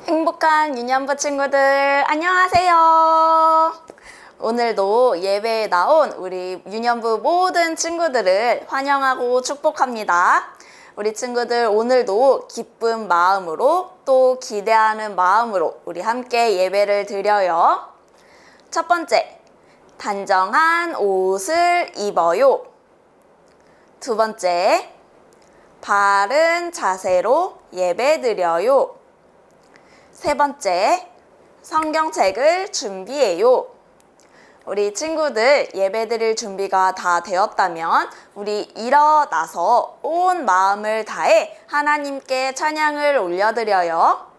행복한 유년부 친구들 안녕하세요. 오늘도 예배에 나온 우리 유년부 모든 친구들을 환영하고 축복합니다. 우리 친구들 오늘도 기쁜 마음으로 또 기대하는 마음으로 우리 함께 예배를 드려요. 첫 번째, 단정한 옷을 입어요. 두 번째, 바른 자세로 예배 드려요. 세 번째, 성경책을 준비해요. 우리 친구들 예배 드릴 준비가 다 되었다면 우리 일어나서 온 마음을 다해 하나님께 찬양을 올려드려요.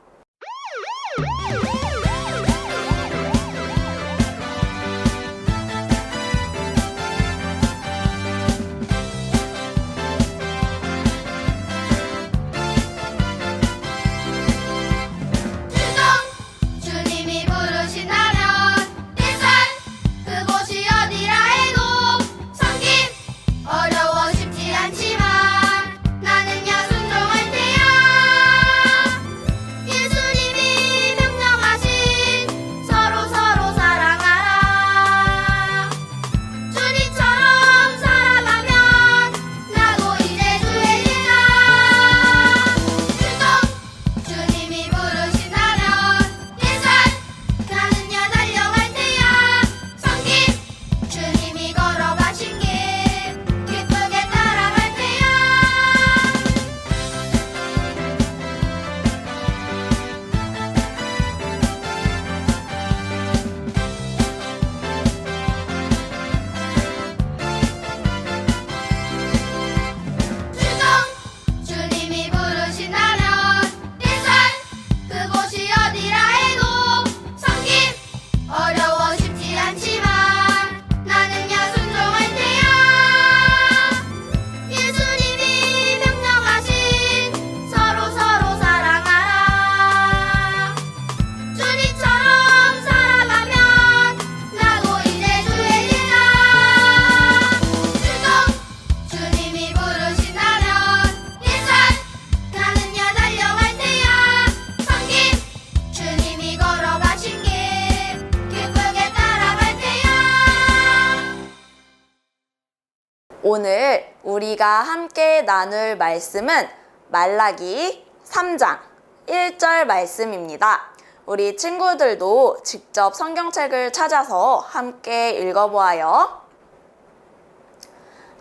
오늘 우리가 함께 나눌 말씀은 말라기 3장 1절 말씀입니다. 우리 친구들도 직접 성경책을 찾아서 함께 읽어보아요.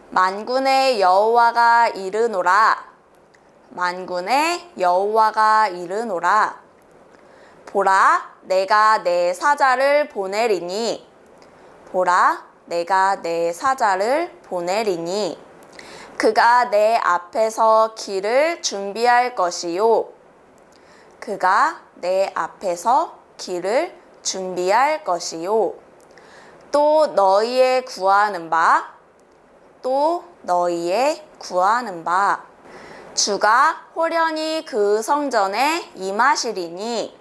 만군의 여호와가 이르노라. 만군의 여호와가 이르노라. 보라, 내가 내 사자를 보내리니. 보라, 내가 내 사자를 보내리니 그가 내 앞에서 길을 준비할 것이요. 그가 내 앞에서 길을 준비할 것이요. 또 너희의 구하는 바, 또 너희의 구하는 바. 주가 호련히 그 성전에 임하시리니.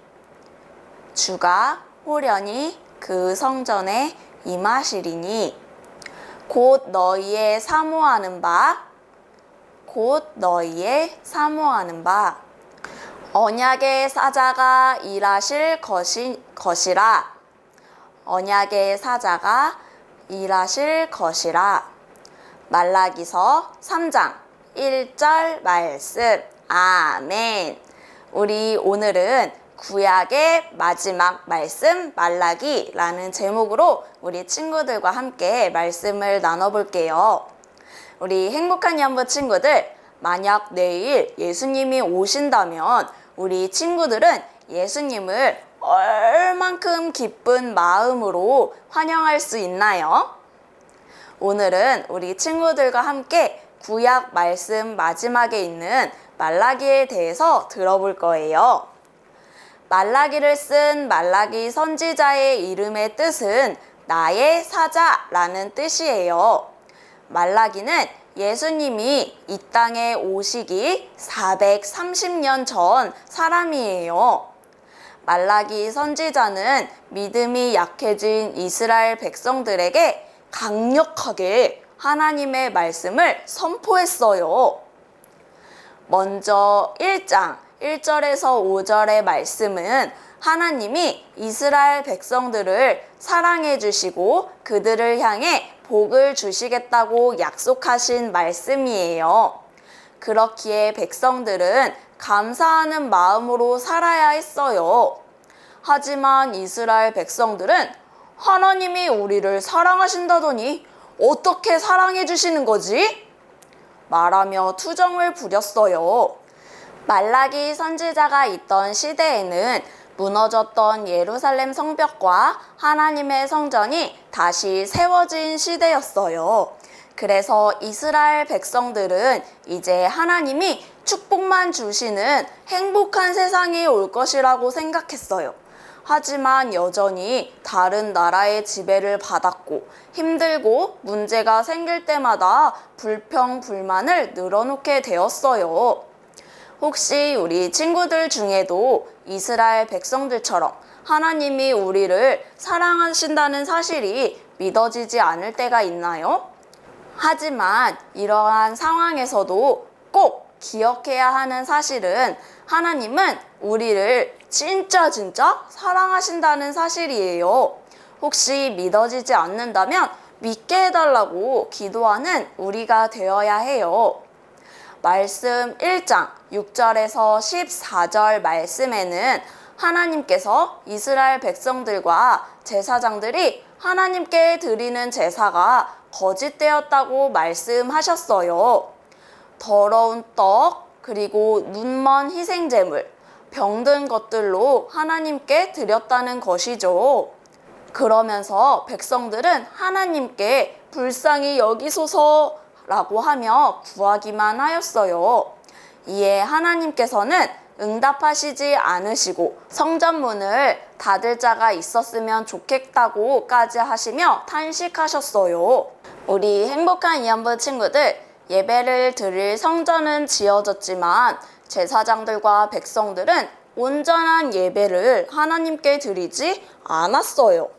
주가 호련히 그 성전에 임하시리니 곧 너희의 사모하는 바, 곧 너희의 사모하는 바. 언약의 사자가 일하실 것이라. 언약의 사자가 일하실 것이라. 말라기서 3장 1절 말씀. 아멘. 우리 오늘은 구약의 마지막 말씀 말라기라는 제목으로 우리 친구들과 함께 말씀을 나눠볼게요. 우리 행복한 연부 친구들, 만약 내일 예수님이 오신다면 우리 친구들은 예수님을 얼만큼 기쁜 마음으로 환영할 수 있나요? 오늘은 우리 친구들과 함께 구약 말씀 마지막에 있는 말라기에 대해서 들어볼 거예요. 말라기를 쓴 말라기 선지자의 이름의 뜻은 나의 사자라는 뜻이에요. 말라기는 예수님이 이 땅에 오시기 430년 전 사람이에요. 말라기 선지자는 믿음이 약해진 이스라엘 백성들에게 강력하게 하나님의 말씀을 선포했어요. 먼저 1장 1절에서 5절의 말씀은 하나님이 이스라엘 백성들을 사랑해 주시고 그들을 향해 복을 주시겠다고 약속하신 말씀이에요. 그렇기에 백성들은 감사하는 마음으로 살아야 했어요. 하지만 이스라엘 백성들은 하나님이 우리를 사랑하신다더니 어떻게 사랑해 주시는 거지? 말하며 투정을 부렸어요. 말라기 선지자가 있던 시대에는 무너졌던 예루살렘 성벽과 하나님의 성전이 다시 세워진 시대였어요. 그래서 이스라엘 백성들은 이제 하나님이 축복만 주시는 행복한 세상이 올 것이라고 생각했어요. 하지만 여전히 다른 나라의 지배를 받았고 힘들고 문제가 생길 때마다 불평, 불만을 늘어놓게 되었어요. 혹시 우리 친구들 중에도 이스라엘 백성들처럼 하나님이 우리를 사랑하신다는 사실이 믿어지지 않을 때가 있나요? 하지만 이러한 상황에서도 꼭 기억해야 하는 사실은 하나님은 우리를 진짜 사랑하신다는 사실이에요. 혹시 믿어지지 않는다면 믿게 해달라고 기도하는 우리가 되어야 해요. 말씀 1장 6절에서 14절 말씀에는 하나님께서 이스라엘 백성들과 제사장들이 하나님께 드리는 제사가 거짓되었다고 말씀하셨어요. 더러운 떡, 그리고 눈먼 희생제물, 병든 것들로 하나님께 드렸다는 것이죠. 그러면서 백성들은 하나님께 불쌍히 여기소서라고 하며 구하기만 하였어요. 이에 하나님께서는 응답하시지 않으시고 성전문을 닫을 자가 있었으면 좋겠다고까지 하시며 탄식하셨어요. 우리 행복한 이연부 친구들, 예배를 드릴 성전은 지어졌지만 제사장들과 백성들은 온전한 예배를 하나님께 드리지 않았어요.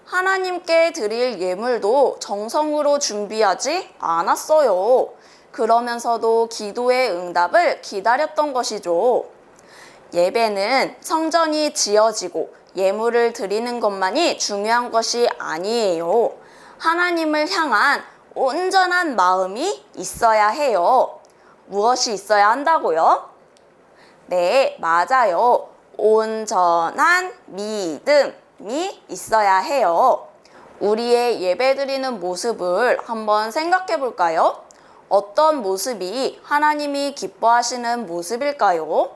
하나님께 드릴 예물도 정성으로 준비하지 않았어요. 그러면서도 기도의 응답을 기다렸던 것이죠. 예배는 성전이 지어지고 예물을 드리는 것만이 중요한 것이 아니에요. 하나님을 향한 온전한 마음이 있어야 해요. 무엇이 있어야 한다고요? 네, 맞아요. 온전한 믿음이 있어야 해요. 우리의 예배드리는 모습을 한번 생각해 볼까요? 어떤 모습이 하나님이 기뻐하시는 모습일까요?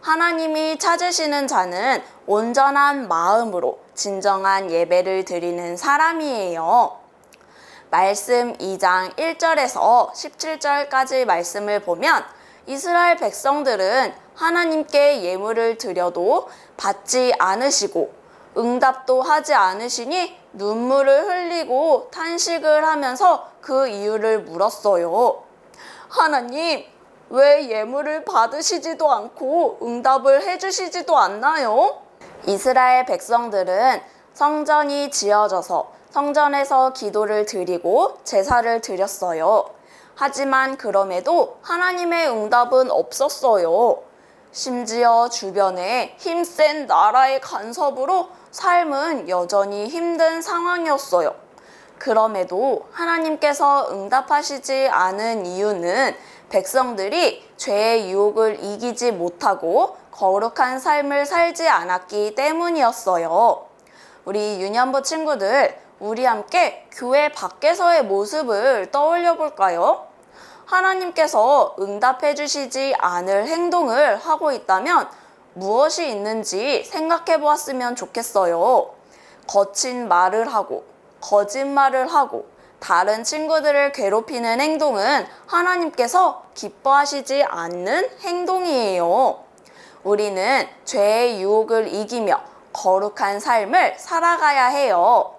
하나님이 찾으시는 자는 온전한 마음으로 진정한 예배를 드리는 사람이에요. 말씀 2장 1절에서 17절까지 말씀을 보면 이스라엘 백성들은 하나님께 예물을 드려도 받지 않으시고 응답도 하지 않으시니 눈물을 흘리고 탄식을 하면서 그 이유를 물었어요. 하나님, 왜 예물을 받으시지도 않고 응답을 해주시지도 않나요? 이스라엘 백성들은 성전이 지어져서 성전에서 기도를 드리고 제사를 드렸어요. 하지만 그럼에도 하나님의 응답은 없었어요. 심지어 주변에 힘센 나라의 간섭으로 삶은 여전히 힘든 상황이었어요. 그럼에도 하나님께서 응답하시지 않은 이유는 백성들이 죄의 유혹을 이기지 못하고 거룩한 삶을 살지 않았기 때문이었어요. 우리 유년부 친구들, 우리 함께 교회 밖에서의 모습을 떠올려 볼까요? 하나님께서 응답해 주시지 않을 행동을 하고 있다면 무엇이 있는지 생각해 보았으면 좋겠어요. 거친 말을 하고, 거짓말을 하고, 다른 친구들을 괴롭히는 행동은 하나님께서 기뻐하시지 않는 행동이에요. 우리는 죄의 유혹을 이기며 거룩한 삶을 살아가야 해요.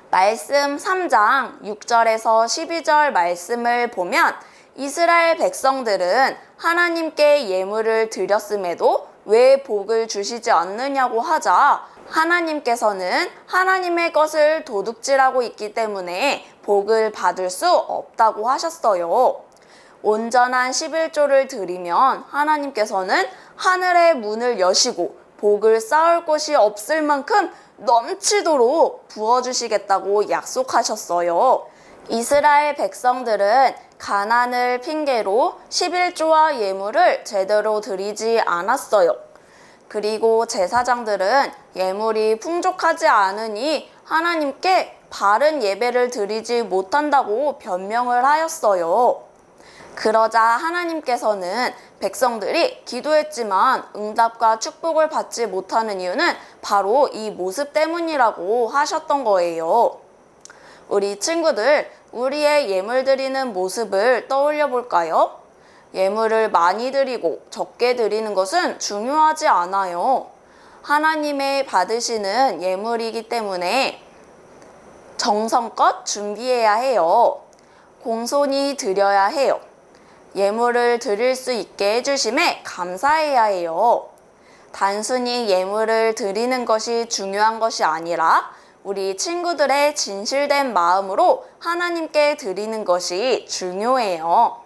말씀 3장 6절에서 12절 말씀을 보면 이스라엘 백성들은 하나님께 예물을 드렸음에도 왜 복을 주시지 않느냐고 하자 하나님께서는 하나님의 것을 도둑질하고 있기 때문에 복을 받을 수 없다고 하셨어요. 온전한 11조를 드리면 하나님께서는 하늘의 문을 여시고 복을 쌓을 곳이 없을 만큼 넘치도록 부어주시겠다고 약속하셨어요. 이스라엘 백성들은 가난을 핑계로 11조와 예물을 제대로 드리지 않았어요. 그리고 제사장들은 예물이 풍족하지 않으니 하나님께 바른 예배를 드리지 못한다고 변명을 하였어요. 그러자 하나님께서는 백성들이 기도했지만 응답과 축복을 받지 못하는 이유는 바로 이 모습 때문이라고 하셨던 거예요. 우리 친구들, 우리의 예물 드리는 모습을 떠올려 볼까요? 예물을 많이 드리고 적게 드리는 것은 중요하지 않아요. 하나님의 받으시는 예물이기 때문에 정성껏 준비해야 해요. 공손히 드려야 해요. 예물을 드릴 수 있게 해주심에 감사해야 해요. 단순히 예물을 드리는 것이 중요한 것이 아니라 우리 친구들의 진실된 마음으로 하나님께 드리는 것이 중요해요.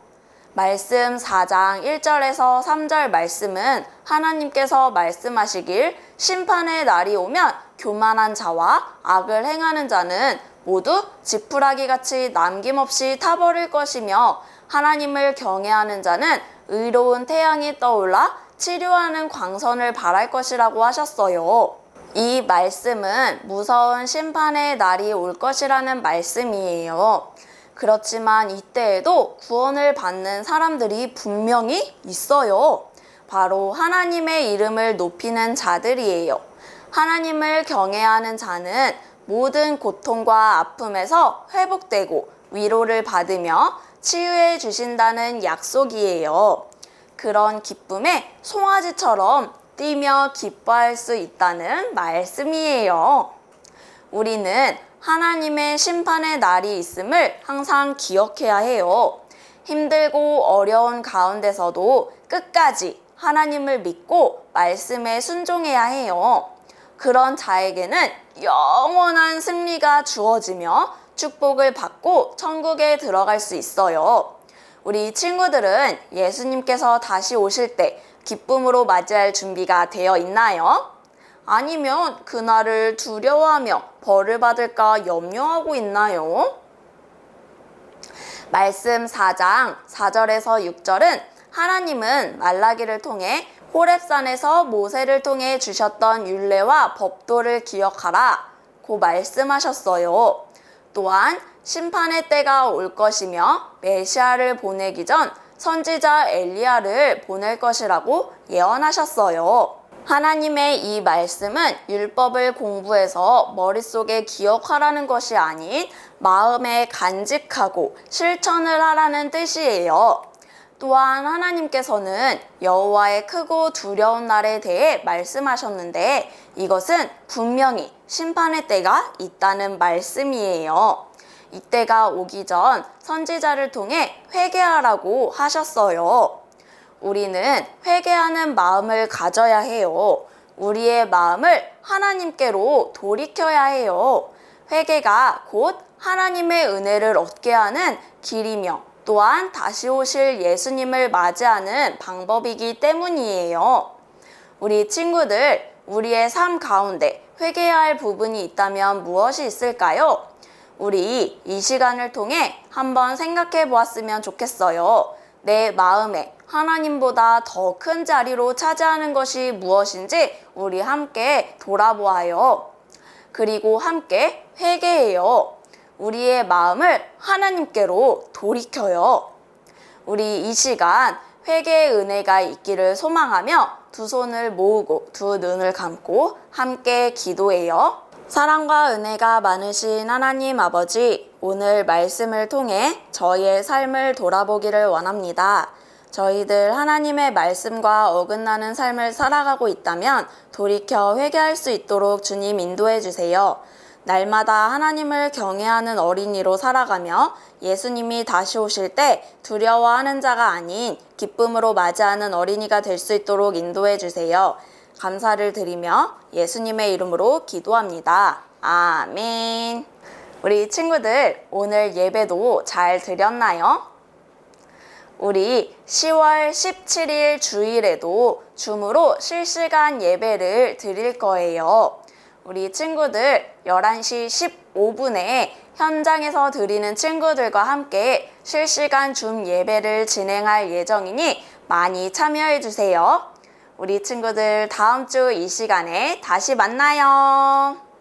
말씀 4장 1절에서 3절 말씀은 하나님께서 말씀하시길 심판의 날이 오면 교만한 자와 악을 행하는 자는 모두 지푸라기 같이 남김없이 타버릴 것이며 하나님을 경외하는 자는 의로운 태양이 떠올라 치료하는 광선을 발할 것이라고 하셨어요. 이 말씀은 무서운 심판의 날이 올 것이라는 말씀이에요. 그렇지만 이때에도 구원을 받는 사람들이 분명히 있어요. 바로 하나님의 이름을 높이는 자들이에요. 하나님을 경외하는 자는 모든 고통과 아픔에서 회복되고 위로를 받으며 치유해 주신다는 약속이에요. 그런 기쁨에 송아지처럼 뛰며 기뻐할 수 있다는 말씀이에요. 우리는 하나님의 심판의 날이 있음을 항상 기억해야 해요. 힘들고 어려운 가운데서도 끝까지 하나님을 믿고 말씀에 순종해야 해요. 그런 자에게는 영원한 승리가 주어지며 축복을 받고 천국에 들어갈 수 있어요. 우리 친구들은 예수님께서 다시 오실 때 기쁨으로 맞이할 준비가 되어 있나요? 아니면 그날을 두려워하며 벌을 받을까 염려하고 있나요? 말씀 4장 4절에서 6절은 하나님은 말라기를 통해 호렙산에서 모세를 통해 주셨던 율례와 법도를 기억하라 고 말씀하셨어요. 또한 심판의 때가 올 것이며 메시아를 보내기 전 선지자 엘리야를 보낼 것이라고 예언하셨어요. 하나님의 이 말씀은 율법을 공부해서 머릿속에 기억하라는 것이 아닌 마음에 간직하고 실천을 하라는 뜻이에요. 또한 하나님께서는 여호와의 크고 두려운 날에 대해 말씀하셨는데 이것은 분명히 심판의 때가 있다는 말씀이에요. 이때가 오기 전 선지자를 통해 회개하라고 하셨어요. 우리는 회개하는 마음을 가져야 해요. 우리의 마음을 하나님께로 돌이켜야 해요. 회개가 곧 하나님의 은혜를 얻게 하는 길이며 또한 다시 오실 예수님을 맞이하는 방법이기 때문이에요. 우리 친구들, 우리의 삶 가운데 회개해야 할 부분이 있다면 무엇이 있을까요? 우리 이 시간을 통해 한번 생각해 보았으면 좋겠어요. 내 마음에 하나님보다 더 큰 자리로 차지하는 것이 무엇인지 우리 함께 돌아보아요. 그리고 함께 회개해요. 우리의 마음을 하나님께로 돌이켜요. 우리 이 시간 회개의 은혜가 있기를 소망하며 두 손을 모으고 두 눈을 감고 함께 기도해요. 사랑과 은혜가 많으신 하나님 아버지, 오늘 말씀을 통해 저희의 삶을 돌아보기를 원합니다. 저희들 하나님의 말씀과 어긋나는 삶을 살아가고 있다면 돌이켜 회개할 수 있도록 주님 인도해 주세요. 날마다 하나님을 경외하는 어린이로 살아가며 예수님이 다시 오실 때 두려워하는 자가 아닌 기쁨으로 맞이하는 어린이가 될 수 있도록 인도해 주세요. 감사를 드리며 예수님의 이름으로 기도합니다. 아멘. 우리 친구들, 오늘 예배도 잘 드렸나요? 우리 10월 17일 주일에도 줌으로 실시간 예배를 드릴 거예요. 우리 친구들 11시 15분에 현장에서 드리는 친구들과 함께 실시간 줌 예배를 진행할 예정이니 많이 참여해 주세요. 우리 친구들 다음 주 이 시간에 다시 만나요.